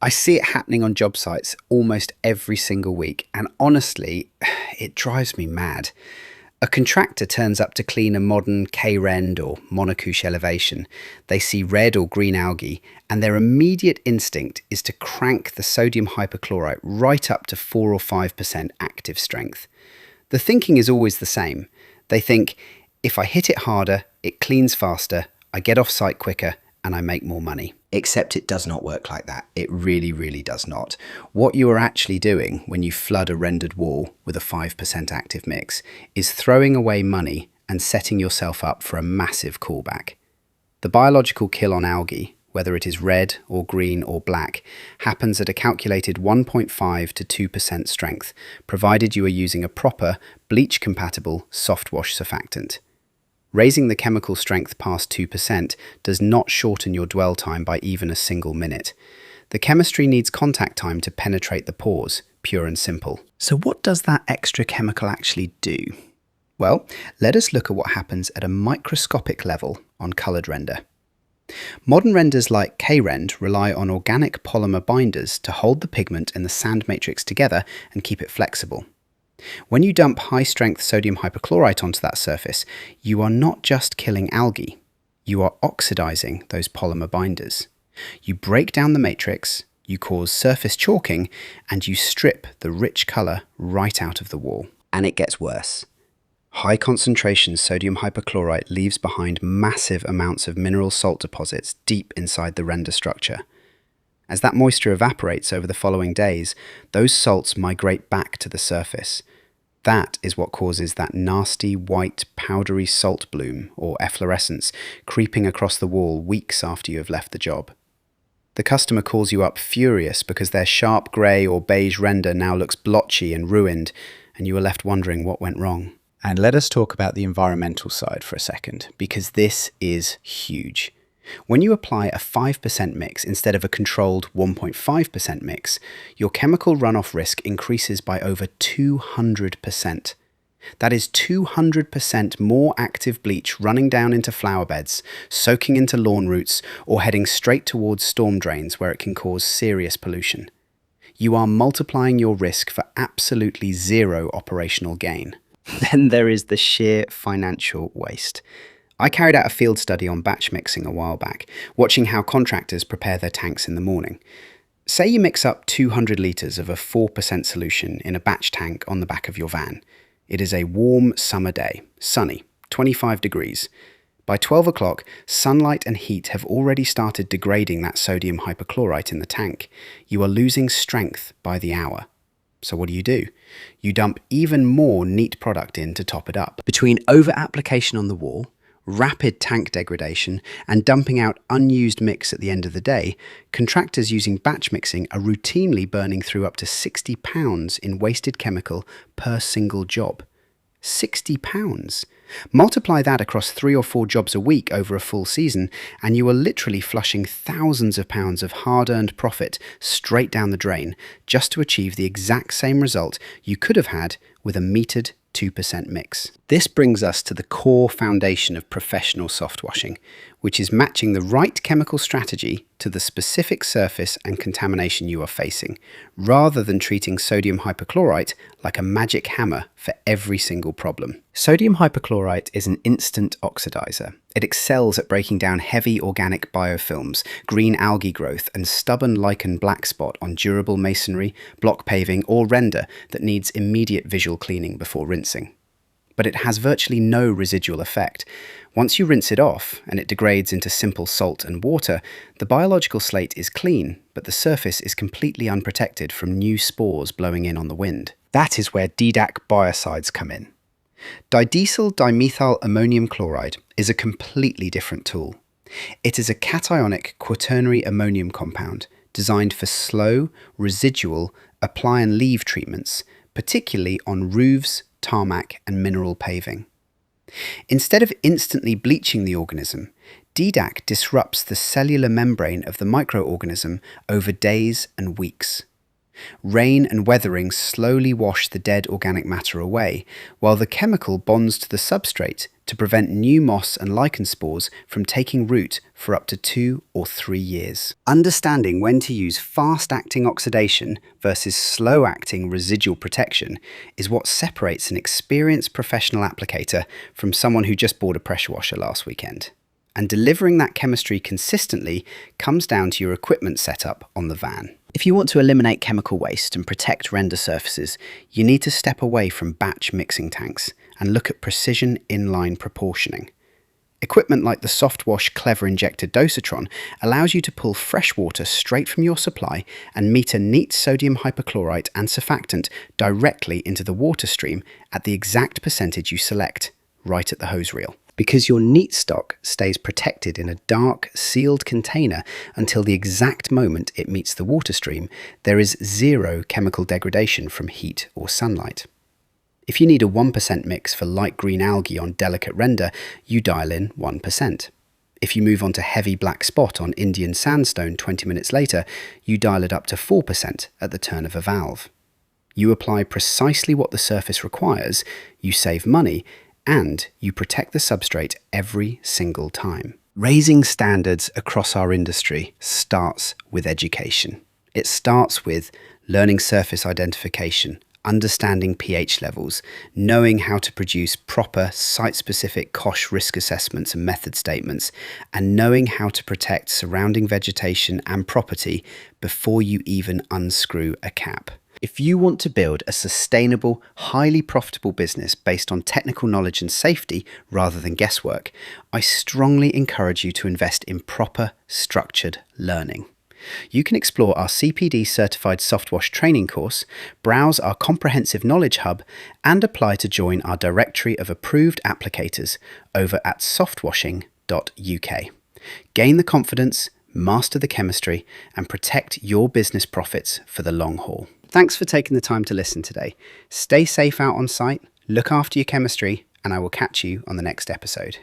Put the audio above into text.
I see it happening on job sites almost every single week, and honestly, it drives me mad. A contractor turns up to clean a modern K-rend or monocouche elevation. They see red or green algae, and their immediate instinct is to crank the sodium hypochlorite right up to 4 or 5% active strength. The thinking is always the same. They think, if I hit it harder, it cleans faster, I get off site quicker, and I make more money. Except it does not work like that. It really, really does not. What you are actually doing when you flood a rendered wall with a 5% active mix is throwing away money and setting yourself up for a massive callback. The biological kill on algae, whether it is red or green or black, happens at a calculated 1.5 to 2% strength, provided you are using a proper, bleach-compatible Softwash surfactant. Raising the chemical strength past 2% does not shorten your dwell time by even a single minute. The chemistry needs contact time to penetrate the pores, pure and simple. So what does that extra chemical actually do? Well, let us look at what happens at a microscopic level on coloured render. Modern renders like K-rend rely on organic polymer binders to hold the pigment and the sand matrix together and keep it flexible. When you dump high-strength sodium hypochlorite onto that surface, you are not just killing algae, you are oxidizing those polymer binders. You break down the matrix, you cause surface chalking, and you strip the rich colour right out of the wall. And it gets worse. High concentration sodium hypochlorite leaves behind massive amounts of mineral salt deposits deep inside the render structure. As that moisture evaporates over the following days, those salts migrate back to the surface. That is what causes that nasty, white, powdery salt bloom, or efflorescence, creeping across the wall weeks after you have left the job. The customer calls you up furious because their sharp grey or beige render now looks blotchy and ruined, and you are left wondering what went wrong. And let us talk about the environmental side for a second, because this is huge. When you apply a 5% mix instead of a controlled 1.5% mix, your chemical runoff risk increases by over 200%. That is 200% more active bleach running down into flower beds, soaking into lawn roots, or heading straight towards storm drains where it can cause serious pollution. You are multiplying your risk for absolutely zero operational gain. Then there is the sheer financial waste. I carried out a field study on batch mixing a while back, watching how contractors prepare their tanks in the morning. Say you mix up 200 litres of a 4% solution in a batch tank on the back of your van. It is a warm summer day, sunny, 25 degrees. By 12 o'clock, sunlight and heat have already started degrading that sodium hypochlorite in the tank. You are losing strength by the hour. So what do? You dump even more neat product in to top it up. Between over-application on the wall, rapid tank degradation, and dumping out unused mix at the end of the day, contractors using batch mixing are routinely burning through up to £60 in wasted chemical per single job. £60. Multiply that across 3 or 4 jobs a week over a full season, and you are literally flushing thousands of pounds of hard-earned profit straight down the drain just to achieve the exact same result you could have had with a metered 2% mix. This brings us to the core foundation of professional soft washing, which is matching the right chemical strategy to the specific surface and contamination you are facing, rather than treating sodium hypochlorite like a magic hammer for every single problem. Sodium hypochlorite is an instant oxidizer. It excels at breaking down heavy organic biofilms, green algae growth, and stubborn lichen black spot on durable masonry, block paving, or render that needs immediate visual cleaning before rinsing. But it has virtually no residual effect. Once you rinse it off and it degrades into simple salt and water, the biological slate is clean, but the surface is completely unprotected from new spores blowing in on the wind. That is where DDAC biocides come in. Didecyl dimethyl ammonium chloride is a completely different tool. It is a cationic quaternary ammonium compound designed for slow, residual, apply and leave treatments, particularly on roofs, tarmac, and mineral paving. Instead of instantly bleaching the organism, DDAC disrupts the cellular membrane of the microorganism over days and weeks. Rain and weathering slowly wash the dead organic matter away, while the chemical bonds to the substrate to prevent new moss and lichen spores from taking root for up to 2 or 3 years. Understanding when to use fast-acting oxidation versus slow-acting residual protection is what separates an experienced professional applicator from someone who just bought a pressure washer last weekend. And delivering that chemistry consistently comes down to your equipment setup on the van. If you want to eliminate chemical waste and protect render surfaces, you need to step away from batch mixing tanks and look at precision inline proportioning. Equipment like the Softwash Clever Injector Dosatron allows you to pull fresh water straight from your supply and meter neat sodium hypochlorite and surfactant directly into the water stream at the exact percentage you select, right at the hose reel. Because your neat stock stays protected in a dark, sealed container until the exact moment it meets the water stream, there is zero chemical degradation from heat or sunlight. If you need a 1% mix for light green algae on delicate render, you dial in 1%. If you move on to heavy black spot on Indian sandstone 20 minutes later, you dial it up to 4% at the turn of a valve. You apply precisely what the surface requires, you save money, and you protect the substrate every single time. Raising standards across our industry starts with education. It starts with learning surface identification, understanding pH levels, knowing how to produce proper site-specific COSH risk assessments and method statements, and knowing how to protect surrounding vegetation and property before you even unscrew a cap. If you want to build a sustainable, highly profitable business based on technical knowledge and safety rather than guesswork, I strongly encourage you to invest in proper, structured learning. You can explore our CPD certified Softwash training course, browse our comprehensive knowledge hub, and apply to join our directory of approved applicators over at softwashing.uk. Gain the confidence, master the chemistry, and protect your business profits for the long haul. Thanks for taking the time to listen today. Stay safe out on site, look after your chemistry, and I will catch you on the next episode.